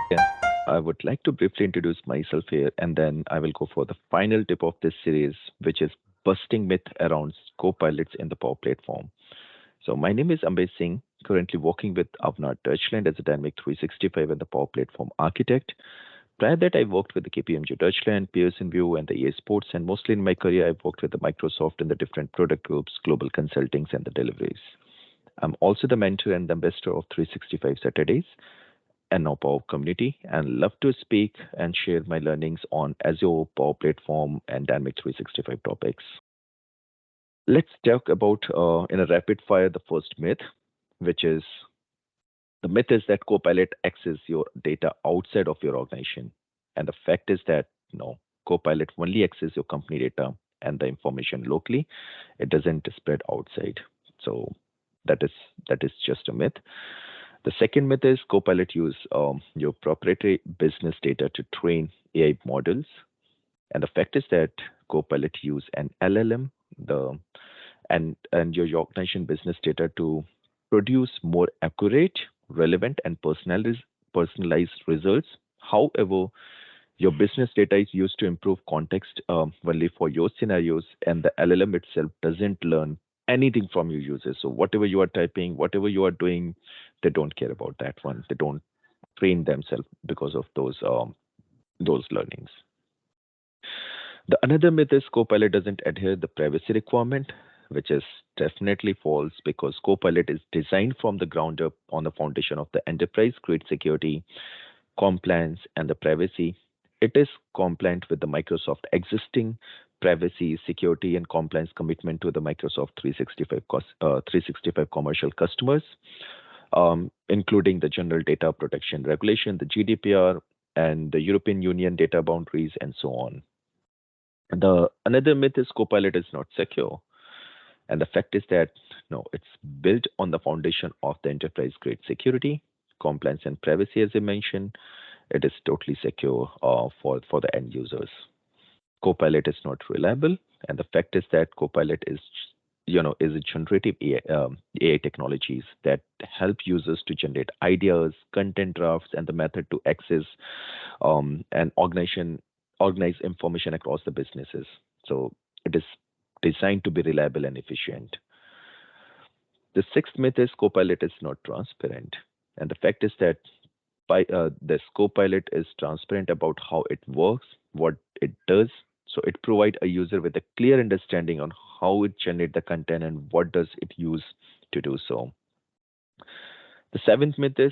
Yeah, I would like to briefly introduce myself here, and then I will go for the final tip of this series, which is busting myth around co-pilots in the Power Platform. So my name is Ambesh Singh, currently working with Avnar Deutschland as a Dynamic 365 and the Power Platform architect. Prior that, I worked with the KPMG Deutschland, Pearson View, and the EA Sports, and mostly in my career, I've worked with the Microsoft and the different product groups, global consultings, and the deliveries. I'm also the mentor and the ambassador of 365 Saturdays and now Power community, and love to speak and share my learnings on Azure, Power Platform, and Dynamic 365 topics. Let's talk about in a rapid fire the first myth, which is the myth is that Copilot access your data outside of your organization, and the fact is that no, Copilot only access your company data and the information locally. It doesn't spread outside. So that is that is just a myth. The second myth is Copilot use your proprietary business data to train AI models, and the fact is that Copilot use an LLM, the and your organization business data to produce more accurate, relevant, and personalized results. However, your business data is used to improve context only for your scenarios, and the LLM itself doesn't learn anything from your users. So whatever you are typing, whatever you are doing, they don't care about that one. They don't train themselves because of those learnings. The another myth is Copilot doesn't adhere the privacy requirement, which is definitely false because Copilot is designed from the ground up on the foundation of the enterprise grade security, compliance, and the privacy. It is compliant with the Microsoft existing privacy, security, and compliance commitment to the Microsoft 365 commercial customers, including the General Data Protection Regulation, the GDPR, and the European Union data boundaries, and so on. The another myth is Copilot is not secure, and the fact is that no, it's built on the foundation of the enterprise grade security, compliance, and privacy, as I mentioned. It is totally secure for the end users. Copilot is not reliable, and the fact is that Copilot is is a generative AI technologies that help users to generate ideas, content drafts, and the method to access and organize information across the businesses. So it is designed to be reliable and efficient. The sixth myth is Copilot is not transparent, and the fact is that this Copilot is transparent about how it works, what it does. So it provides a user with a clear understanding on how it generates the content and what does it use to do so. The seventh myth is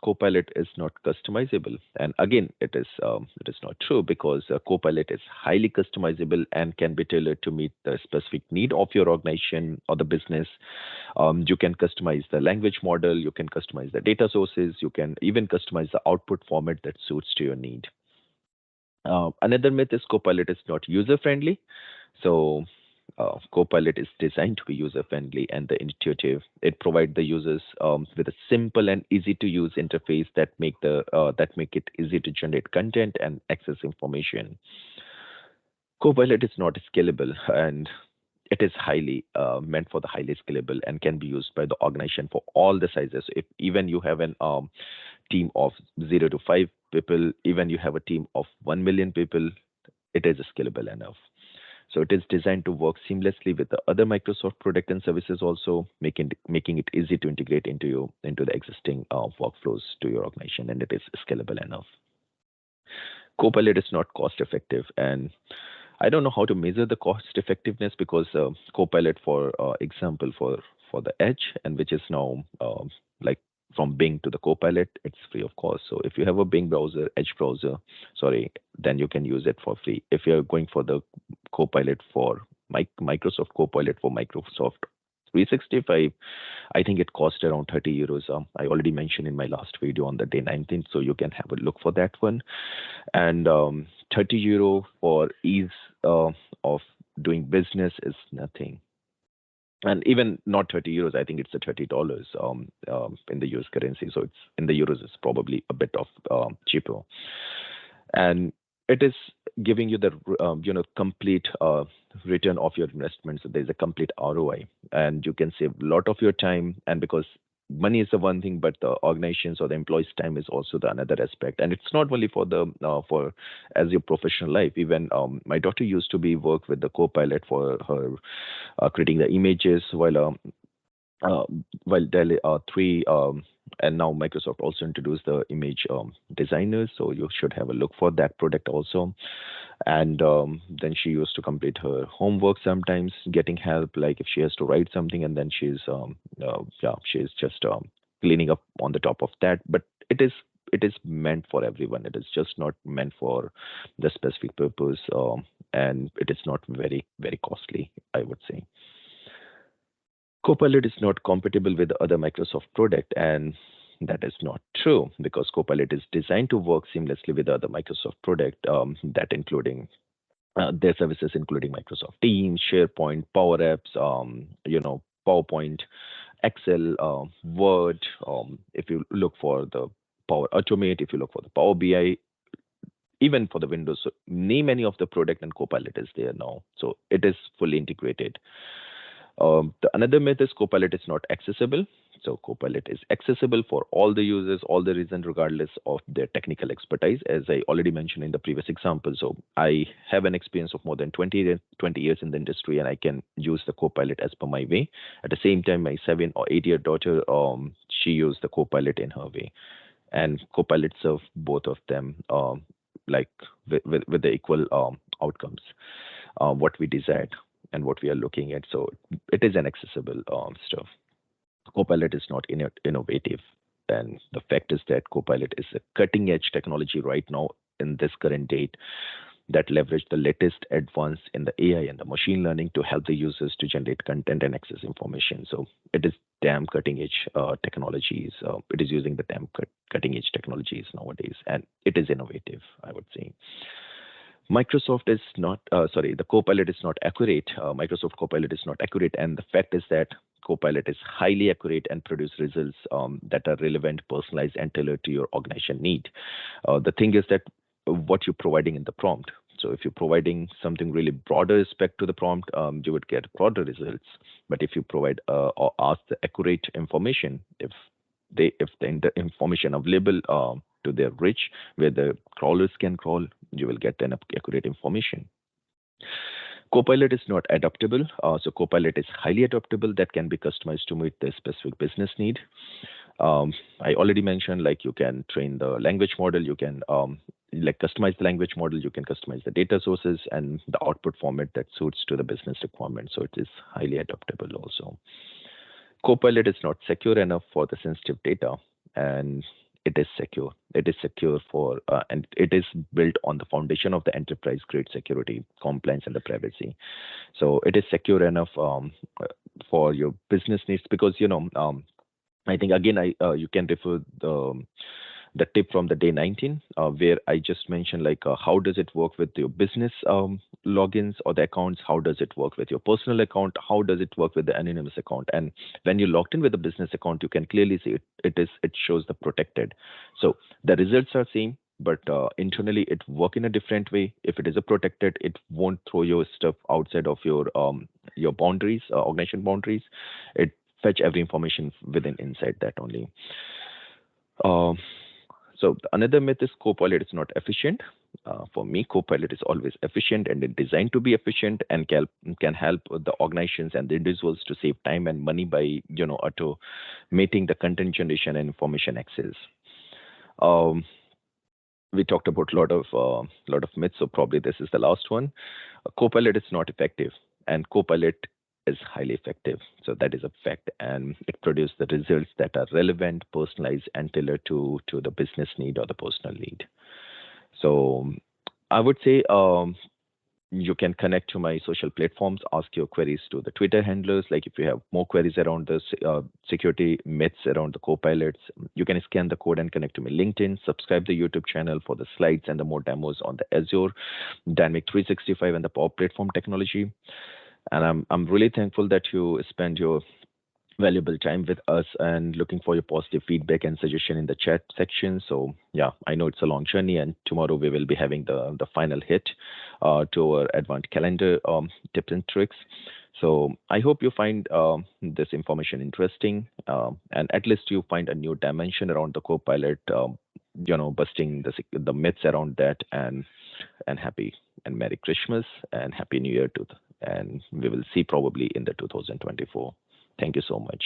Copilot is not customizable, and again, it is not true because Copilot is highly customizable and can be tailored to meet the specific need of your organization or the business. You can customize the language model, you can customize the data sources, you can even customize the output format that suits to your need. Another myth is Copilot is not user friendly. So Copilot is designed to be user friendly and the intuitive. It provides the users with a simple and easy to use interface that make it easy to generate content and access information. Copilot is not scalable, and it is highly meant for the highly scalable and can be used by the organization for all the sizes. If even you have an team of 0 to 5 people, even you have a team of 1 million people, it is scalable enough. So it is designed to work seamlessly with the other Microsoft product and services, also making it easy to integrate into the existing workflows to your organization, and it is scalable enough. Copilot is not cost effective, and I don't know how to measure the cost effectiveness because Copilot, for example, for the Edge, and which is now like from Bing to the Copilot, it's free of cost. So if you have a Bing browser, Edge browser, sorry, then you can use it for free. If you're going for the Copilot for Microsoft Copilot for Microsoft 365, I think it cost around 30 euros. I already mentioned in my last video on the day 19th, so you can have a look for that one. And 30 euro for ease of doing business is nothing. And even not 30 euros, I think it's a $30 in the US currency. So it's in the euros, it's probably a bit of cheaper. And it is giving you the complete return of your investment. So there's a complete ROI, and you can save a lot of your time. And because money is the one thing, but the organizations or the employees' time is also the another aspect. And it's not only for the for as your professional life. Even my daughter used to be work with the Copilot for her creating the images uh, while Dell 3 and now Microsoft also introduced the image designers, so you should have a look for that product also. And then she used to complete her homework sometimes, getting help, like if she has to write something, and then she's just cleaning up on the top of that. But it is meant for everyone. It is just not meant for the specific purpose, and it is not very costly, I would say. Copilot is not compatible with other Microsoft product, and that is not true because Copilot is designed to work seamlessly with other Microsoft product, that including their services, including Microsoft Teams, SharePoint, Power Apps, PowerPoint, Excel, Word. If you look for the Power Automate, if you look for the Power BI, even for the Windows, so name any of the product and Copilot is there now. So it is fully integrated. The another myth is Copilot is not accessible. So Copilot is accessible for all the users, all the reason, regardless of their technical expertise, as I already mentioned in the previous example. So I have an experience of more than 20 years in the industry, and I can use the Copilot as per my way. At the same time, my 7 or 8 year daughter, she used the Copilot in her way, and Copilot serve both of them like with the equal outcomes, what we desired and what we are looking at. So it is an accessible stuff. Copilot is not innovative. And the fact is that Copilot is a cutting edge technology right now in this current date that leverage the latest advance in the AI and the machine learning to help the users to generate content and access information. So it is damn cutting edge technologies. It is using the damn cutting edge technologies nowadays, and it is innovative, I would say. Microsoft is not, sorry, the Copilot is not accurate. Microsoft Copilot is not accurate. And the fact is that Copilot is highly accurate and produce results that are relevant, personalized, and tailored to your organization need. The thing is that what you're providing in the prompt. So if you're providing something really broader respect to the prompt, you would get broader results. But if you provide or ask the accurate information, if the information available to their reach where the crawlers can crawl, you will get an accurate information. Copilot is not adaptable. So Copilot is highly adaptable that can be customized to meet the specific business need. I already mentioned, like, you can train the language model, you can like customize the language model, you can customize the data sources and the output format that suits to the business requirement. So it is highly adaptable also. Copilot is not secure enough for the sensitive data, and it is secure. It is secure for, and it is built on the foundation of the enterprise grade security, compliance, and the privacy. So it is secure enough for your business needs because I think again you can refer the tip from the day 19 where I just mentioned, like, how does it work with your business logins or the accounts, how does it work with your personal account, how does it work with the anonymous account. And when you're logged in with a business account, you can clearly see it shows the protected. So the results are same, but internally it work in a different way. If it is a protected, it won't throw your stuff outside of your boundaries, organization boundaries. It fetch every information within inside that only. um, so another myth is Copilot is not efficient. For me, Copilot is always efficient and it's designed to be efficient and can help the organizations and the individuals to save time and money by automating the content generation and information access. Um, we talked about a lot of myths, so probably this is the last one. Copilot is not effective, and Copilot is highly effective. So that is a fact, and it produces the results that are relevant, personalized, and tailored to the business need or the personal need. So I would say you can connect to my social platforms, ask your queries to the Twitter handlers. Like if you have more queries around the security myths around the copilots, you can scan the code and connect to my LinkedIn, subscribe the YouTube channel for the slides and the more demos on the Azure Dynamic 365 and the Power Platform technology. And I'm really thankful that you spend your valuable time with us and looking for your positive feedback and suggestion in the chat section. So yeah, I know it's a long journey, and tomorrow we will be having the final hit to our advanced calendar tips and tricks. So I hope you find this information interesting, and at least you find a new dimension around the Copilot. Busting the myths around that, and happy and Merry Christmas and Happy New Year to, and we will see probably in the 2024. Thank you so much.